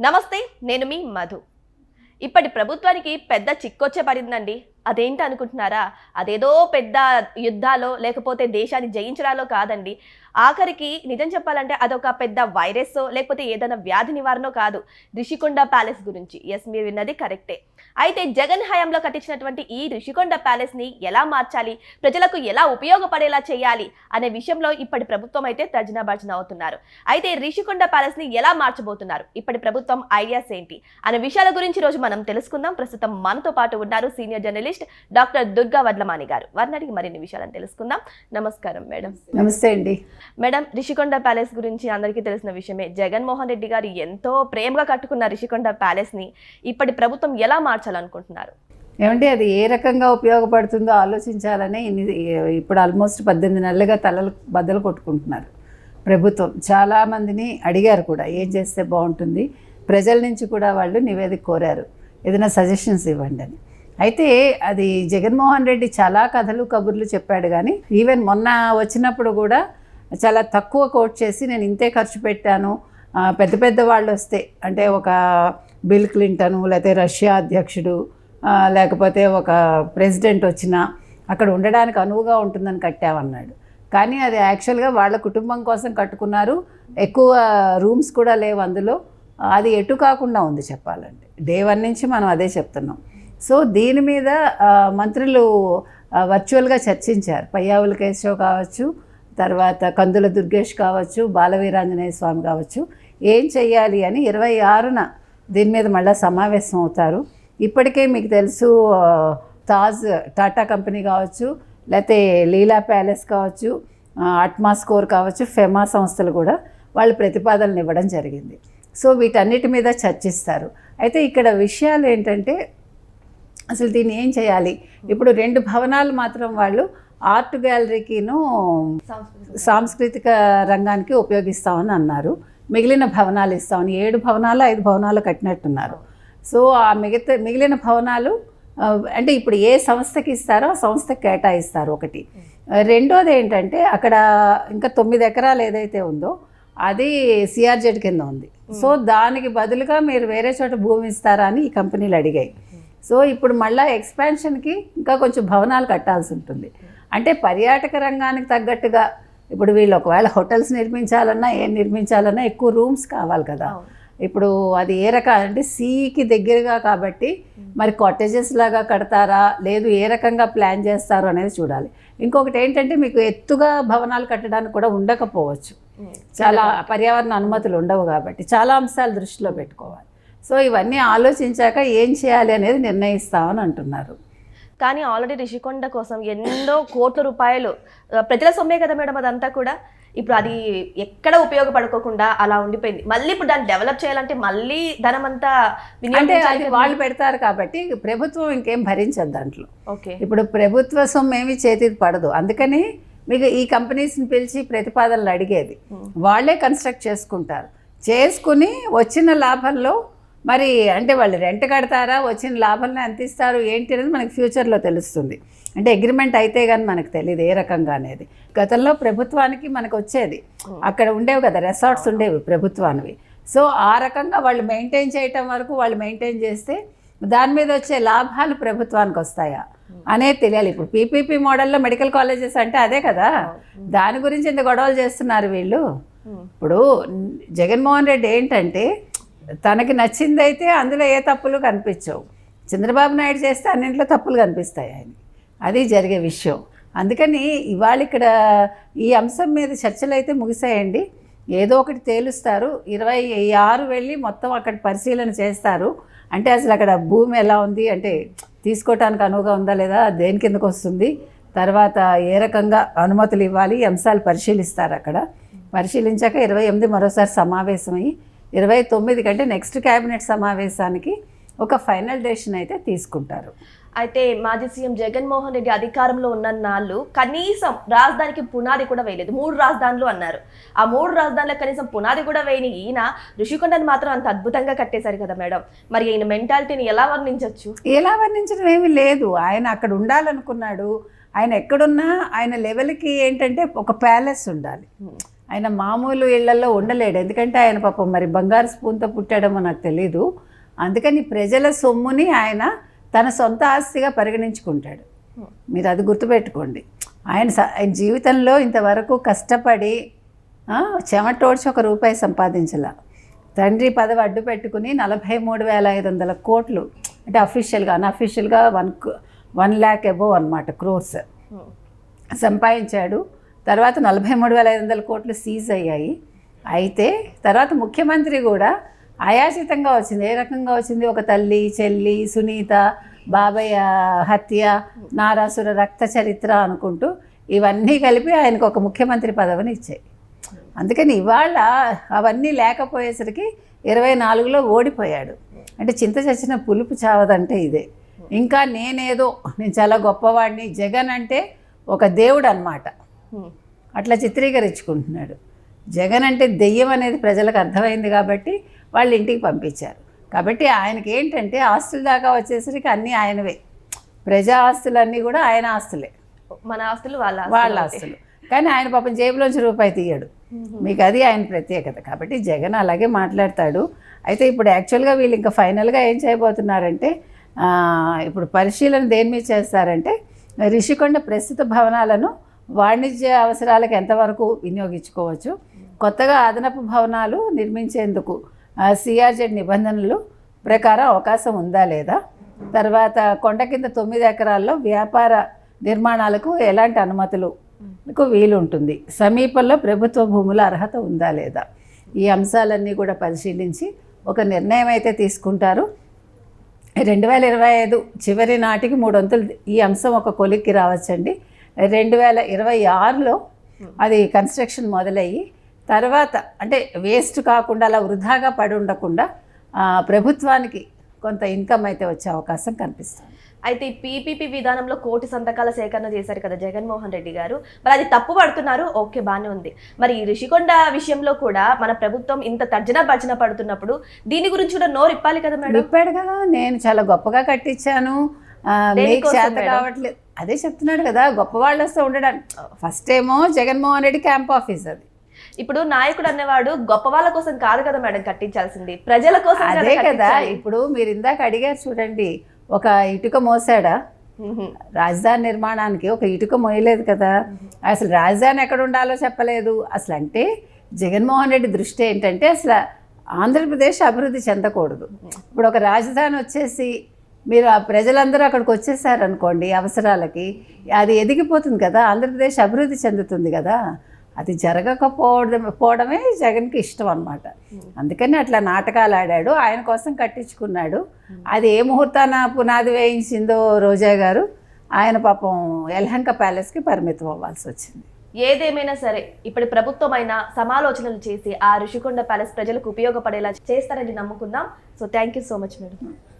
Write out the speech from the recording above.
నమస్తే, నేను మీ మధు. ఇప్పటి ప్రభుత్వానికి పెద్ద చిక్కొచ్చే పడిందండి. అదేంటి అనుకుంటున్నారా? అదేదో పెద్ద యుద్ధాలో లేకపోతే దేశాన్ని జయించడాలో కాదండి. ఆఖరికి నిజం చెప్పాలంటే అదొక పెద్ద వైరస్ లేకపోతే ఏదైనా వ్యాధి నివారణో కాదు. రిషికొండ ప్యాలెస్ గురించి. ఎస్, మీరు విన్నది కరెక్టే. అయితే జగన్ హయాంలో కట్టించినటువంటి ఈ రిషికొండ ప్యాలెస్ ని ఎలా మార్చాలి, ప్రజలకు ఎలా ఉపయోగపడేలా చేయాలి అనే విషయంలో ఇప్పటి ప్రభుత్వం అయితే తర్జన భర్జన అవుతున్నారు. అయితే రిషికొండ ప్యాలెస్ ని ఎలా మార్చబోతున్నారు, ఇప్పటి ప్రభుత్వం ఐడియాస్ ఏంటి అనే విషయాల గురించి రోజు మనం తెలుసుకుందాం. ప్రస్తుతం మనతో పాటు ఉన్నారు senior journalist doctor Durga Vadlamani గారు. వారిని అడిగి మరిన్ని విషయాలను తెలుసుకుందాం. నమస్కారం మేడం. నమస్తే అండి. మేడం, రిషికొండ ప్యాలెస్ గురించి అందరికీ తెలిసిన విషయమే. జగన్మోహన్ రెడ్డి గారు ఎంతో ప్రేమగా కట్టుకున్న రిషికొండ ప్యాలెస్ ని ఇప్పటి ప్రభుత్వం ఎలా మార్చాలనుకుంటున్నారు? ఏమంటే అది ఏ రకంగా ఉపయోగపడుతుందో ఆలోచించాలని ఇప్పుడు ఆల్మోస్ట్ 18 నెలలుగా తలలు బద్దలు కొట్టుకుంటున్నారు ప్రభుత్వం. చాలామందిని అడిగారు కూడా ఏం చేస్తే బాగుంటుంది, ప్రజల నుంచి కూడా వాళ్ళు నివేదిక కోరారు, ఏదైనా సజెషన్స్ ఇవ్వండి అని. అయితే అది జగన్మోహన్ రెడ్డి చాలా కథలు కబుర్లు చెప్పాడు, కానీ ఈవెన్ మొన్న వచ్చినప్పుడు కూడా చాలా తక్కువ కోట్ చేసి నేను ఇంతే ఖర్చు పెట్టాను, పెద్ద పెద్ద వాళ్ళు వస్తే అంటే ఒక బిల్ క్లింటన్ లేకపోతే రష్యా అధ్యక్షుడు లేకపోతే ఒక ప్రెసిడెంట్ వచ్చినా అక్కడ ఉండడానికి అనువుగా ఉంటుందని కట్టామన్నాడు. కానీ అది యాక్చువల్గా వాళ్ళ కుటుంబం కోసం కట్టుకున్నారు. ఎక్కువ రూమ్స్ కూడా లేవు అందులో. అది ఎటు కాకుండా ఉంది చెప్పాలంటే. డే 1 నుంచి మనం అదే చెప్తున్నాం. సో దీని మీద మంత్రులు వర్చువల్గా చర్చించారు. పయ్యావుల కేశవ్ కావచ్చు, తర్వాత కందుల దుర్గేష్ కావచ్చు, బాలవీరాంజనేయ స్వామి కావచ్చు, ఏం చెయ్యాలి అని 26న దీని మీద మళ్ళీ సమావేశం అవుతారు. ఇప్పటికే మీకు తెలుసు టాటా కంపెనీ కావచ్చు, లేకపోతే లీలా ప్యాలెస్ కావచ్చు, అట్మాస్కోర్ కావచ్చు, ఫెమా సంస్థలు కూడా వాళ్ళు ప్రతిపాదనలు ఇవ్వడం జరిగింది. సో వీటన్నిటి మీద చర్చిస్తారు. అయితే ఇక్కడ విషయాలు ఏంటంటే అసలు దీన్ని ఏం చేయాలి. ఇప్పుడు 2 భవనాలు మాత్రం వాళ్ళు ఆర్ట్ గ్యాలరీకిను సాంస్కృతిక రంగానికి ఉపయోగిస్తామని అన్నారు. మిగిలిన భవనాలు ఇస్తామని 7 భవనాలు 5 భవనాలు కట్టినట్టున్నారు. సో ఆ మిగిలిన భవనాలు అంటే ఇప్పుడు ఏ సంస్థకి ఇస్తారో ఆ సంస్థకి కేటాయిస్తారు ఒకటి. రెండోది ఏంటంటే అక్కడ ఇంకా 9 ఎకరాలు ఏదైతే ఉందో అది సిఆర్జెడ్ కింద ఉంది. సో దానికి బదులుగా మీరు వేరే చోట భూమి ఇస్తారా అని ఈ కంపెనీలు అడిగాయి. సో ఇప్పుడు మళ్ళీ ఎక్స్పాన్షన్కి ఇంకా కొంచెం భవనాలు కట్టాల్సి ఉంటుంది. అంటే పర్యాటక రంగానికి తగ్గట్టుగా ఇప్పుడు వీళ్ళు ఒకవేళ హోటల్స్ నిర్మించాలన్నా ఏం నిర్మించాలన్నా ఎక్కువ రూమ్స్ కావాలి కదా. ఇప్పుడు అది ఏ రకం అంటే సీకి దగ్గరగా కాబట్టి మరి కాటేజెస్ లాగా కడతారా లేదు ఏ రకంగా ప్లాన్ చేస్తారో అనేది చూడాలి. ఇంకొకటి ఏంటంటే మీకు ఎత్తుగా భవనాలు కట్టడానికి కూడా ఉండకపోవచ్చు, చాలా పర్యావరణ అనుమతులు ఉండవు కాబట్టి చాలా అంశాలు దృష్టిలో పెట్టుకోవాలి. సో ఇవన్నీ ఆలోచించాక ఏం చేయాలి అనేది నిర్ణయిస్తామని అంటున్నారు. కానీ ఆల్రెడీ రిషికొండ కోసం ఎన్నో కోట్ల రూపాయలు ప్రజల సొమ్మే కదా మేడం అదంతా కూడా. ఇప్పుడు అది ఎక్కడ ఉపయోగపడుకోకుండా అలా ఉండిపోయింది. మళ్ళీ ఇప్పుడు దాన్ని డెవలప్ చేయాలంటే మళ్ళీ ధనం అంతా అంటే అది వాళ్ళు పెడతారు కాబట్టి ప్రభుత్వం ఇంకేం భరించదు దాంట్లో. ఓకే, ఇప్పుడు ప్రభుత్వ సొమ్ము ఏమి చేతికి పడదు. అందుకని మీకు ఈ కంపెనీస్ని పిలిచి ప్రతిపాదనలు అడిగేది. వాళ్ళే కన్స్ట్రక్ట్ చేసుకుని వచ్చిన లాభంలో మరి అంటే వాళ్ళు రెంట్ కడతారా, వచ్చిన లాభంలో ఎంత ఇస్తారు ఏంటి అనేది మనకి ఫ్యూచర్లో తెలుస్తుంది. అంటే అగ్రిమెంట్ అయితే కానీ మనకు తెలియదు ఏ రకంగా అనేది. గతంలో ప్రభుత్వానికి మనకు వచ్చేది, అక్కడ ఉండేవి కదా రిసార్ట్స్ ఉండేవి ప్రభుత్వానివి. సో ఆ రకంగా వాళ్ళు మెయింటైన్ చేయటం వరకు వాళ్ళు మెయింటైన్ చేస్తే దాని మీద వచ్చే లాభాలు ప్రభుత్వానికి వస్తాయా అనేది తెలియాలి. ఇప్పుడు పీపీపీ మోడల్లో మెడికల్ కాలేజెస్ అంటే అదే కదా, దాని గురించి ఇంత గొడవలు చేస్తున్నారు వీళ్ళు. ఇప్పుడు జగన్మోహన్ రెడ్డి ఏంటంటే తనకి నచ్చిందైతే అందులో ఏ తప్పులు కనిపించవు. చంద్రబాబు నాయుడు చేస్తే అన్నింటిలో తప్పులు కనిపిస్తాయి ఆయన. అది జరిగే విషయం. అందుకని ఇవాళ ఇక్కడ ఈ అంశం మీద చర్చలు అయితే ముగిసాయండి. ఏదో ఒకటి తేలుస్తారు. 26 వెళ్ళి మొత్తం అక్కడ పరిశీలన చేస్తారు. అంటే అసలు అక్కడ భూమి ఎలా ఉంది, అంటే తీసుకోవటానికి అనువుగా ఉందా లేదా, దేని కిందకు వస్తుంది, తర్వాత ఏ రకంగా అనుమతులు ఇవ్వాలి, ఈ అంశాలు పరిశీలిస్తారు. అక్కడ పరిశీలించాక 28 మరోసారి సమావేశమై 29 కంటే నెక్స్ట్ క్యాబినెట్ సమావేశానికి ఒక ఫైనల్ డెసిషన్ అయితే తీసుకుంటారు. అయితే మాజీ సీఎం జగన్మోహన్ రెడ్డి అధికారంలో ఉన్న నాళ్ళు కనీసం రాజధానికి పునాది కూడా వేయలేదు. 3 రాజధానులు అన్నారు. ఆ 3 రాజధానులకు కనీసం పునాది కూడా వేయని ఈయన ఋషికొండని మాత్రం అంత అద్భుతంగా కట్టేశారు కదా మేడం. మరి ఈయన మెంటాలిటీని ఎలా వర్ణించవచ్చు? ఎలా వర్ణించడం ఏమీ లేదు. ఆయన అక్కడ ఉండాలనుకున్నాడు. ఆయన ఎక్కడున్నా ఆయన లెవెల్కి ఏంటంటే ఒక ప్యాలెస్ ఉండాలి. ఆయన మామూలు ఇళ్లలో ఉండలేడు. ఎందుకంటే ఆయన పాపం మరి బంగారు స్పూన్తో పుట్టాడేమో నాకు తెలీదు. అందుకని ప్రజల సొమ్ముని ఆయన తన సొంత ఆస్తిగా పరిగణించుకుంటాడు. మీరు అది గుర్తుపెట్టుకోండి. ఆయన జీవితంలో ఇంతవరకు కష్టపడి చెమటోడ్చి ₹1 సంపాదించాల. తండ్రి పదవి అడ్డు పెట్టుకుని 43,500 కోట్లు, అంటే అఫీషియల్గా అన్అఫీషియల్గా 1 lakh అబోవ్ అనమాట, క్రోర్స్ సంపాదించాడు. తర్వాత 43,500 కోట్లు సీజ్ అయ్యాయి. అయితే తర్వాత ముఖ్యమంత్రి కూడా అయాచితంగా వచ్చింది. ఏ రకంగా వచ్చింది? ఒక తల్లి, చెల్లి, సునీత, బాబయ్య హత్య, నారాసుర రక్త చరిత్ర అనుకుంటూ ఇవన్నీ కలిపి ఆయనకు ఒక ముఖ్యమంత్రి పదవిని ఇచ్చాయి. అందుకని ఇవాళ అవన్నీ లేకపోయేసరికి 24లో ఓడిపోయాడు. అంటే చింత చచ్చిన పులుపు చావదంటే ఇదే. ఇంకా నేను చాలా గొప్పవాడిని, జగన్ అంటే ఒక దేవుడు అన్నమాట, అట్లా చిత్రీకరించుకుంటున్నాడు. జగన్ అంటే దెయ్యం అనేది ప్రజలకు అర్థమైంది కాబట్టి వాళ్ళు ఇంటికి పంపించారు. కాబట్టి ఆయనకి ఏంటంటే ఆస్తుల దాకా వచ్చేసరికి అన్నీ ఆయనవే. ప్రజా ఆస్తులన్నీ కూడా ఆయన ఆస్తులే, మన ఆస్తులు వాళ్ళ ఆస్తులు. కానీ ఆయన పాపం జేబులోంచి రూపాయి తీయడు. మీకు అది ఆయన ప్రత్యేకత. కాబట్టి జగన్ అలాగే మాట్లాడతాడు. అయితే ఇప్పుడు యాక్చువల్గా వీళ్ళు ఇంకా ఫైనల్గా ఏం చేయబోతున్నారంటే, ఇప్పుడు పరిశీలన దేని మీద చేస్తారంటే, రిషికొండ ప్రస్తుత భవనాలను వాణిజ్య అవసరాలకు ఎంతవరకు వినియోగించుకోవచ్చు, కొత్తగా అదనపు భవనాలు నిర్మించేందుకు సిఆర్జెడ్ నిబంధనలు ప్రకారం అవకాశం ఉందా లేదా, తర్వాత కొండ కింద 9 ఎకరాల్లో వ్యాపార నిర్మాణాలకు ఎలాంటి అనుమతులకు వీలుంటుంది, సమీపంలో ప్రభుత్వ భూముల అర్హత ఉందా లేదా, ఈ అంశాలన్నీ కూడా పరిశీలించి ఒక నిర్ణయం అయితే తీసుకుంటారు. 2025 చివరి నాటికి 3/4 ఈ అంశం ఒక కొలిక్కి రావచ్చండి. 2026లో అది కన్స్ట్రక్షన్ మొదలయ్యి తర్వాత అంటే వేస్ట్ కాకుండా అలా వృధాగా పడి ఉండకుండా ప్రభుత్వానికి కొంత ఇన్కమ్ అయితే వచ్చే అవకాశం కనిపిస్తుంది. అయితే ఈ పీపీపీ విధానంలో 1 కోటి సంతకాల సేకరణ చేశారు కదా జగన్మోహన్ రెడ్డి గారు, మరి అది తప్పు పడుతున్నారు. ఓకే, బాగానే ఉంది. మరి ఈ రిషికొండ విషయంలో కూడా మన ప్రభుత్వం ఇంత తర్జన భర్జన పడుతున్నప్పుడు దీని గురించి కూడా నోరు ఇప్పాలి కదా మేడం. ఇప్పాడు కదా, నేను చాలా గొప్పగా కట్టించాను, మీకు చేత కావట్లేదు, అదే చెప్తున్నాడు కదా. గొప్ప వాళ్ళు వస్తే ఉండడానికి ఫస్ట్ ఏమో జగన్మోహన్ రెడ్డి క్యాంప్ ఆఫీస్ అది. ఇప్పుడు నాయకుడు అనేవాడు గొప్ప వాళ్ళ కోసం కాదు కదా మేడం కట్టించాల్సింది, ప్రజల కోసం. అదే కదా. ఇప్పుడు మీరు ఇందాక అడిగారు చూడండి, ఒక ఇటుక మోసాడా? రాజధాని నిర్మాణానికి ఒక ఇటుక మోయలేదు కదా. అసలు రాజధాని ఎక్కడ ఉండాలో చెప్పలేదు అసలు. అంటే జగన్మోహన్ రెడ్డి దృష్టి ఏంటంటే అసలు ఆంధ్రప్రదేశ్ అభివృద్ధి చెందకూడదు. ఇప్పుడు ఒక రాజధాని వచ్చేసి మీరు ఆ ప్రజలందరూ అక్కడికి వచ్చేసారనుకోండి అవసరాలకి, అది ఎదిగిపోతుంది కదా, ఆంధ్రప్రదేశ్ అభివృద్ధి చెందుతుంది కదా. అది జరగకపోవడమే జగన్కి ఇష్టం అన్నమాట. అందుకని అట్లా నాటకాలు ఆడాడు, ఆయన కోసం కట్టించుకున్నాడు. అది ఏ ముహూర్తాన పునాది వేయించిందో రోజా గారు, ఆయన పాపం యలహంక ప్యాలెస్కి పరిమితం అవ్వాల్సి వచ్చింది. ఏదేమైనా సరే ఇప్పటి ప్రభుత్వం అయినా సమాలోచనలు చేసి ఆ రిషికొండ ప్యాలెస్ ప్రజలకు ఉపయోగపడేలా చేస్తారని నమ్ముకుందాం. So thank you so much madam.